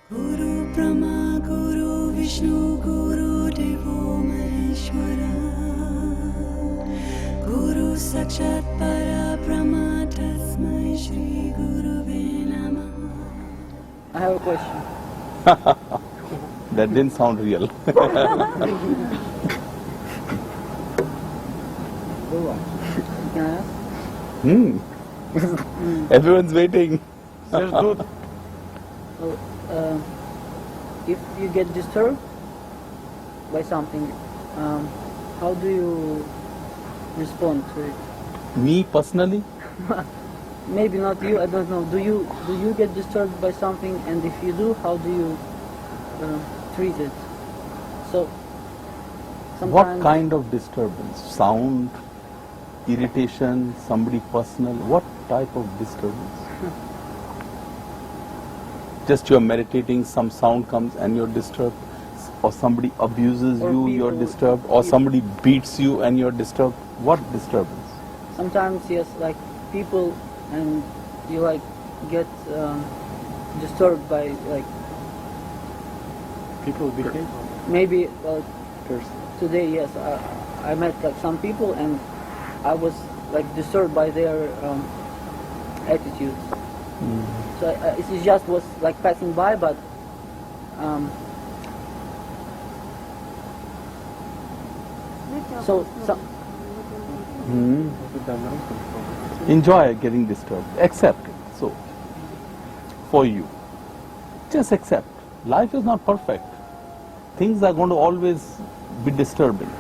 Guru Brahma, Guru Vishnu, Guru Devo Maheshwara, Guru Sakshat Para Brahma, Tasmai Shri Guruve Namah. I have a question. That didn't sound real. Can I ask? Everyone's waiting. Все ждут. So, if you get disturbed by something, how do you respond to it? Me personally? Maybe not you, I don't know. Do you get disturbed by something, and if you do, how do you treat it? So sometimes What kind of disturbance? Sound, irritation, somebody personal? What type of disturbance? Just you're meditating, some sound comes and you're disturbed, or somebody abuses Or you, you're people- disturbed, or somebody beats you and you're disturbed. What disturbance? sometimes yes, like people, and you like get disturbed by like People behave. maybe today yes, I met like some people and I was like disturbed by their attitudes. So it just was like passing by, but so Enjoy getting disturbed. Accept it. So, for you, just accept. Life is not perfect. Things are going to always be disturbing.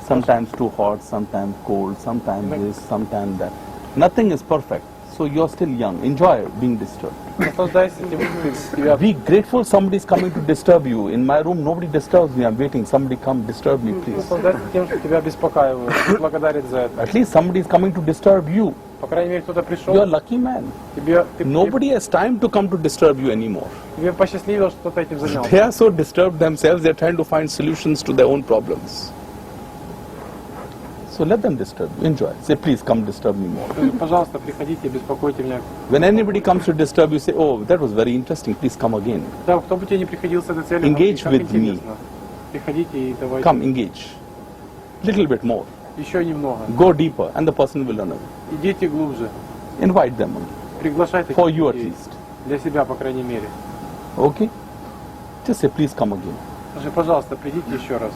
Sometimes too hot, sometimes cold, sometimes this, sometimes that. Nothing is perfect. So you're still young. Enjoy being disturbed. Наслаждайся тем, что тебя Be grateful somebody is coming to disturb you. In my room, nobody disturbs me. I'm waiting. Somebody come disturb me, please. наслаждайся тем, что тебя беспокаивают. Будь благодарен за это. At least somebody is coming to disturb you. По крайней мере, кто-то пришел. You're a lucky man. Nobody has time to come to disturb you anymore. Тебе посчастливило, что кто-то этим занялся. They are so disturbed themselves, they're trying to find solutions to their own problems. So let them disturb you. Enjoy. Say, please come disturb me more. Пожалуйста, приходите, беспокойте меня. When anybody comes to disturb you, say, oh, that was very interesting. Please come again. Да, кто бы тебе не приходил с этой целью, Engage как with me. интересно. Приходите и давайте. Come, engage. Little bit more. Еще немного. Go deeper, and the person will run away. Идите глубже. Invite them again. Приглашайте For you at людей. least. Для себя, по крайней мере. Okay? Just say, please come again. Скажи, пожалуйста, придите еще раз.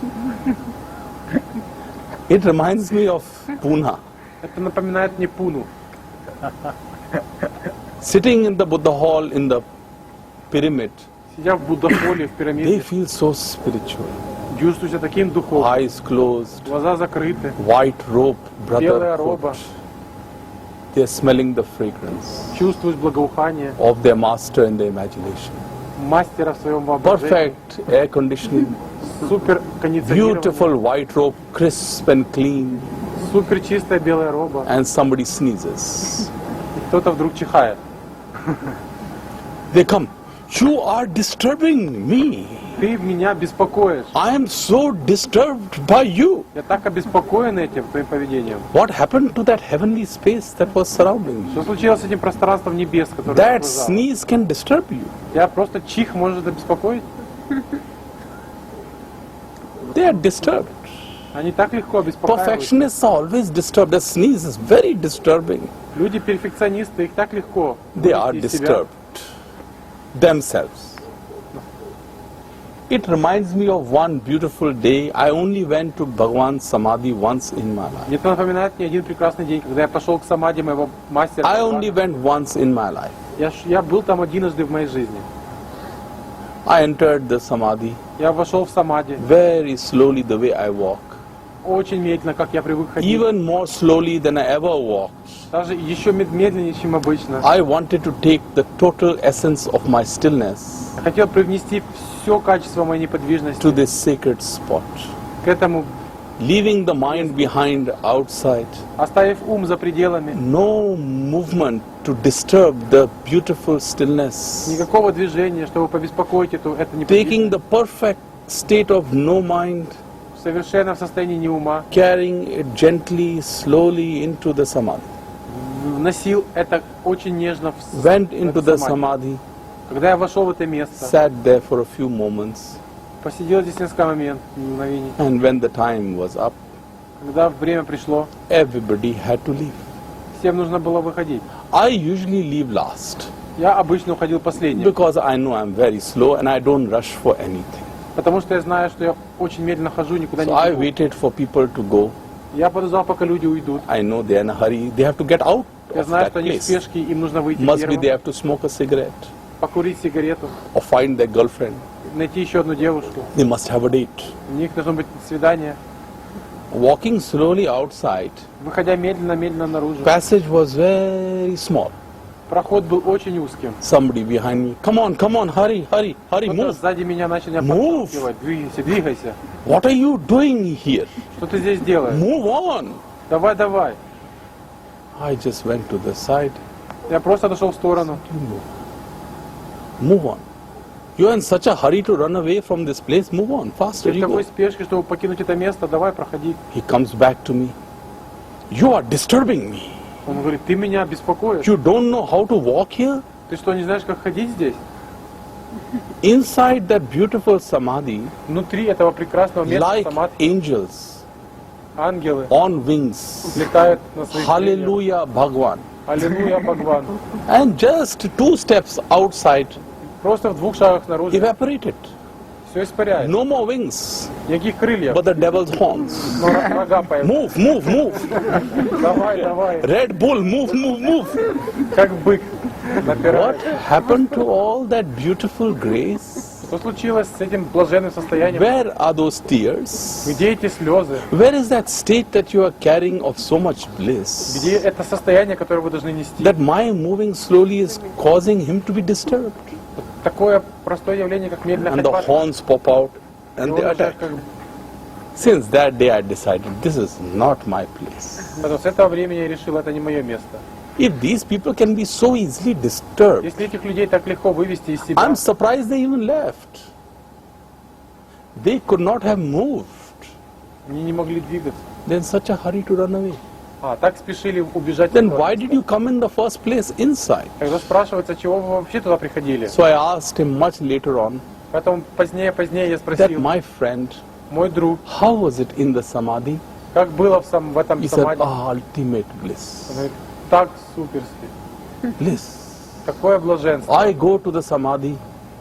It reminds me of Pune. Это напоминает мне Пуну. Sitting in the Buddha hall in the pyramid, Сидя в Будда-холле, в they пирамиде, feel so spiritual. чувствую себя таким духовным. Eyes closed, Глаза закрыты. white robe, Белая brother роба. put. They're smelling the fragrance Чувствуешь благоухание of their master in their imagination. мастера в своем воображении. Perfect air conditioning, Супер кондиционирование. beautiful white robe, crisp and clean, Супер чистая белая роба. and somebody sneezes. И кто-то вдруг чихает. They come, you are disturbing me. Ты меня беспокоишь. I am so disturbed by you. Я так обеспокоен этим твоим поведением. What happened to that heavenly space that was surrounding you? Что случилось с этим пространством небес, которое That окружало? sneeze can disturb you. Я просто чих может обеспокоить. They are disturbed. Они так легко обеспокаивают. Perfectionists are always disturbed. The sneeze is very disturbing. Люди перфекционисты, их так легко They are вывести из себя. disturbed themselves. It reminds me of one beautiful day. I only went to Bhagwan's Samadhi once in my life. Мне это напоминает мне один прекрасный день, когда я пошел к самади моего мастера. I only went once in my life. Я был там единожды в моей жизни. I entered the Samadhi Я вошел в самади very slowly the way I walk. очень медленно, как я привык ходить. Even more slowly than I ever walked. Даже еще медленнее, чем обычно. I wanted to take the total essence of my stillness Я хотел привнести все качество моей неподвижности to this sacred spot. к этому, Leaving the mind behind outside. оставив ум за пределами. No movement to disturb the beautiful stillness. Никакого движения, чтобы побеспокоить это Taking неподвижность. the perfect state of no mind, Совершенно в состоянии не ума. carrying it gently, slowly into the samadhi. Вносил это очень нежно в Went into the самадhi. samadhi, Когда я вошел в это место, sat there for a few moments, посидел здесь несколько мгновений, and when the time was up, когда время пришло, everybody had to leave. всем нужно было выходить. I usually leave last Я обычно уходил последним, because I know I'm very slow and I don't rush for anything. потому что я знаю, что я очень медленно хожу, никуда So не I бегу. waited for people to go. Я подождал, пока люди уйдут. I know they're in a hurry. They have to get out Я of знаю, that что они в place. спешке, им нужно выйти Must be they первым, have to smoke a cigarette покурить сигарету, or find their girlfriend. найти еще одну девушку. They must have a date. У них должно быть свидание. Walking slowly outside, Выходя медленно наружу. passage was very small. Проход был очень узким. Somebody behind me, come on, hurry, hurry, Кто-то move. сзади меня начал меня Move. подталкивать. Двигайся. What are you doing here? Что ты здесь делаешь? Move on. Давай. I just went to the side. Я просто отошел в сторону. Move on. You're in such a hurry to run away from this place. Move on, faster Ты в you такой go. спешке, чтобы покинуть это место, давай, проходи. He comes back to me. You are disturbing me. Он говорит, ты меня беспокоишь. You don't know how to walk here? Ты что, не знаешь, как ходить здесь? Inside that beautiful samadhi, Внутри этого прекрасного места like самадхи angels ангелы on wings. летают на своих крыльях. Hallelujah, Bhagwan. Аллилуйя, Бхагван. And just 2 steps outside, Просто в 2 шагах снаружи evaporated. все испаряется. No more wings, Никаких крыльев. but the devil's horns. Но рога появляются. Move. Давай. Red Bull, move. Как бык What напирает. happened to all that beautiful grace? Что случилось с этим блаженным состоянием? Where are those tears? Где эти слезы? Where is that state that you are carrying of so much bliss? Где это состояние, которое вы должны нести? That my moving slowly is causing him to be disturbed. Такое простое явление, как медленно And the ходьба. horns pop out И and он they уже attack. как- Since that day I decided this is not my place. Поэтому с этого времени я решил, это не мое место. If these people can be so easily disturbed, Если этих людей так легко вывести из себя, I'm surprised they even left. They could not have moved. они не могли двигаться. They're in such a hurry to run away. Так спешили убежать. Then от этого why места. did you come in the first place inside? Тогда спрашивается, чего вы вообще туда приходили? So I asked him much later on Поэтому позднее я that спросил, my friend, мой друг, how was it in the samadhi? как было в этом He said, самаде? ultimate Он bliss. говорит, так суперски. Bliss. Такое блаженство. I go to the samadhi.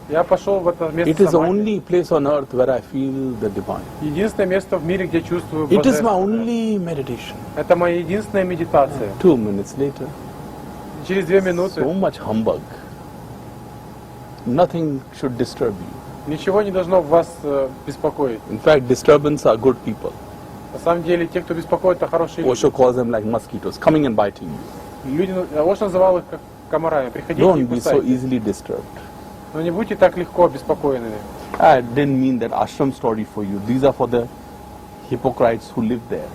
Я пошел в это место It is the самади. only place on earth where I feel the divine. Единственное место в мире, где чувствую It is my блаженство. only meditation. Это моя единственная медитация. 2 minutes later, Через 2 минуты so much humbug. Nothing should disturb you. ничего не должно вас беспокоить. In fact, disturbance are good people. На самом деле, те, кто беспокоит, это хорошие люди. Osho calls them like mosquitoes, coming and biting you. Люди, Ош называл их как комарами. Приходите и Don't be so кусайте. easily disturbed. Но не будьте так легко обеспокоенными. I didn't mean that ashram story for you. These are for the hypocrites who live there,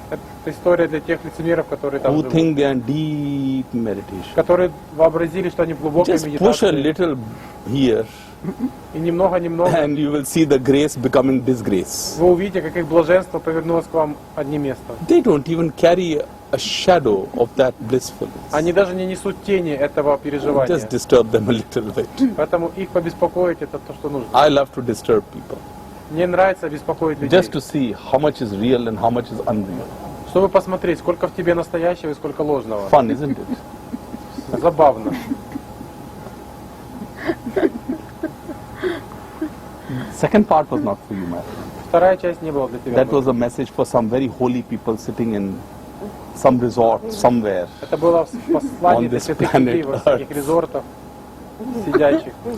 Это история для тех лицемеров, которые там who живут. think they are in deep meditation. Которые вообразили, что они в глубокой Just push a медитации. little here И немного-немного and you will see the grace becoming disgrace. вы увидите, как их блаженство повернулось к вам одним местом. They don't even carry a shadow of that blissfulness. Они даже не несут тени этого переживания. Just disturb them a little bit. Поэтому их побеспокоить это то, что нужно. I love to disturb people Мне нравится беспокоить людей, just to see how much is real and how much is unreal. чтобы посмотреть, сколько в тебе настоящего и сколько ложного. Fun, isn't it? Забавно. Second part was not for you, my friend. Вторая часть не была для тебя. That was a message for some very holy people sitting in some resort somewhere. Это было послание On для this святых planet людей во всяких Earth. резортах,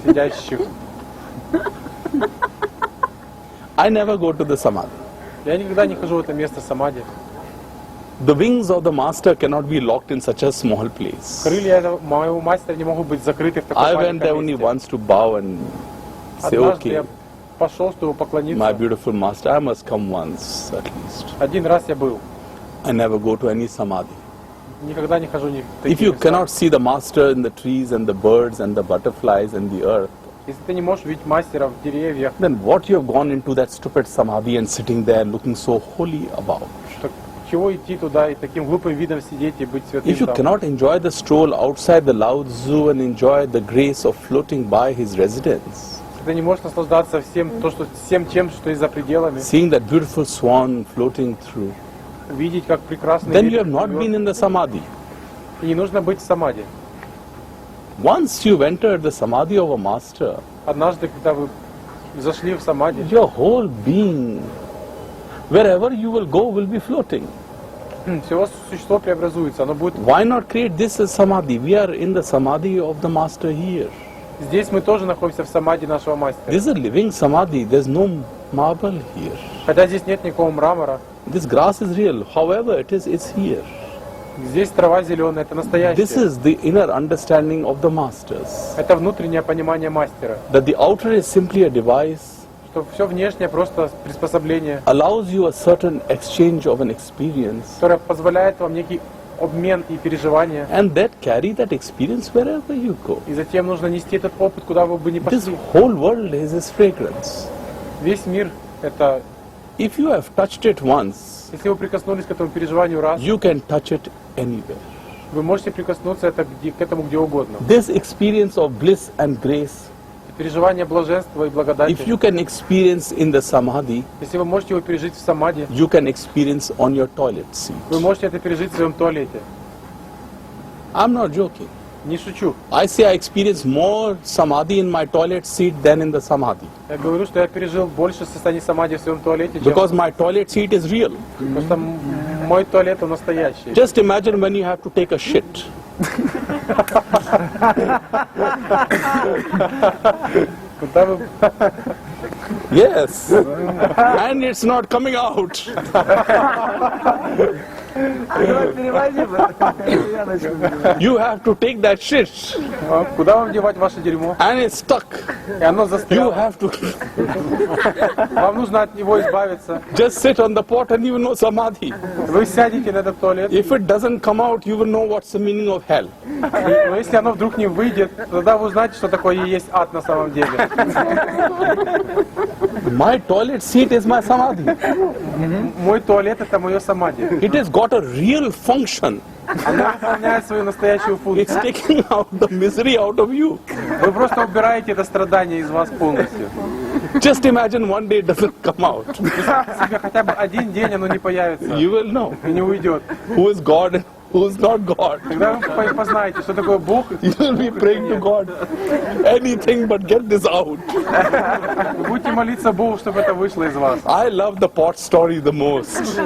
сидящих. I never go to the samadhi. Я никогда не хожу в это место самади. The wings of the master cannot be locked in such a small place. Крылья моего мастера не могут быть закрыты в таком I went there маленьком only месте. once to bow and say, Однажды я okay, пошел, чтобы my поклониться. beautiful master, I must come once at least. Один раз я был. I never go to any samadhi. Никогда не хожу ни в If такие you места. cannot see the master in the trees and the birds and the butterflies and the earth, Если ты не можешь видеть мастера в деревьях, then what you have gone into that stupid samadhi and sitting there looking so holy about? чего идти туда и таким глупым видом сидеть и быть святым If you там? cannot enjoy the stroll outside the loud zoo and enjoy the grace of floating by his residence, Ты не можешь наслаждаться всем тем, что есть за пределами, seeing that beautiful swan floating through, увидеть, как прекрасный then you ветер have not плывет. been in the samadhi. И не нужно быть в самади. Once you've entered the samadhi of a master, Однажды, когда вы зашли в самади, your whole being, wherever you will go, will be floating. все ваше существо преобразуется. Оно будет... Why not create this as samadhi? We are in the samadhi of the master here. Здесь мы тоже находимся в самади нашего мастера. This is a living samadhi. There's no marble here. Хотя здесь нет никакого мрамора. This grass is real. However it is, it's here. Здесь трава зеленая, это This настоящее. is the inner understanding of the masters. Это внутреннее понимание мастера. That the outer is simply a device, Что все внешнее просто приспособление, allows you a certain exchange of an experience, которое позволяет вам некий обмен и переживания. and that carry that experience wherever you go. И затем нужно нести этот опыт, куда вы бы ни This пошли. whole world is its fragrance. Весь мир это... If you have touched it once, Если вы прикоснулись к этому переживанию раз, you can touch it anywhere. вы можете прикоснуться к этому где угодно. This experience of bliss and grace, Переживание блаженства и благодати. if you can experience in the samadhi, Если вы можете его пережить в самади, you can experience on your toilet seat. вы можете это пережить в своем туалете. I'm not joking. Не шучу. I say I experience more samadhi in my toilet seat than in the samadhi. Я говорю, что я пережил больше состояния самади в своем туалете, чем... Because my toilet seat is real. Потому что мой туалет, он настоящий. Just imagine when you have to take a shit. Куда вы... Yes. And it's not coming out. You have to take that shit. Куда вам девать ваше дерьмо? And it's stuck. И оно You застряло. have to Вам нужно от него избавиться. just sit on the pot and you will know samadhi. Вы сядете на этот туалет. If it doesn't come out, you will know what's the meaning of hell. Но если оно вдруг не выйдет, тогда вы узнаете, что такое и есть ад на самом деле. My toilet seat is my samadhi. Мой туалет — это мое самади. It has got a real function. Оно выполняет свою настоящую It's функцию. taking out the misery out of you. Вы просто убираете это страдание из вас полностью. Just imagine one day it doesn't come out. Представьте себе, хотя бы один день оно не появится You will know и не уйдет. who is God and who is not God. Когда вы познаете, что такое Бог, You will be praying to God. Anything but get this out. вы будете молиться Богу, чтобы это вышло из вас. I love the pot story the most.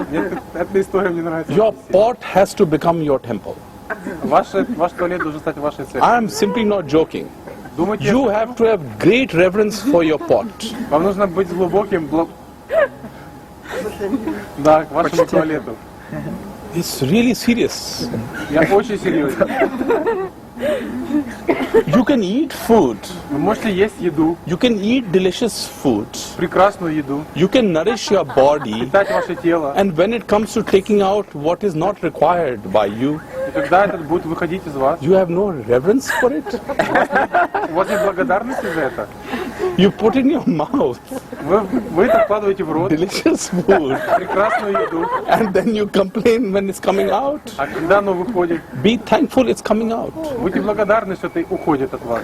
Эта история мне нравится. Your pot has to become your temple. Ваш туалет должен стать вашей церковью. I am simply not joking. Думайте, You have to have great reverence for your pot. вам нужно быть глубоким, да, к вашему туалету. It's really serious. Я очень серьезен. You can eat food. Вы можете есть еду, You can eat delicious food. прекрасную еду, You can nourish your body. питать ваше тело, And when it comes to taking out what is not required by you, и тогда это будет выходить из вас. you have no reverence for it. У вас нет благодарности за это. You put in your mouth Вы это вкладываете в рот, delicious food, прекрасную еду, and then you complain when it's coming out. а когда оно выходит, Be thankful it's coming out. будьте благодарны, что это уходит от вас.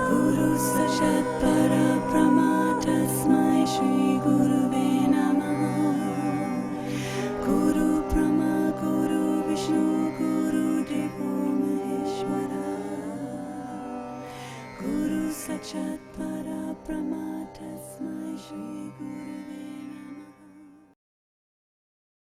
Guru Sakshat Parabrahma Tasmai Shri Guruve Namaha. Guru Brahma Guru Vishnu Guru Devo Maheshwara. Guru Sakshat Parabrahma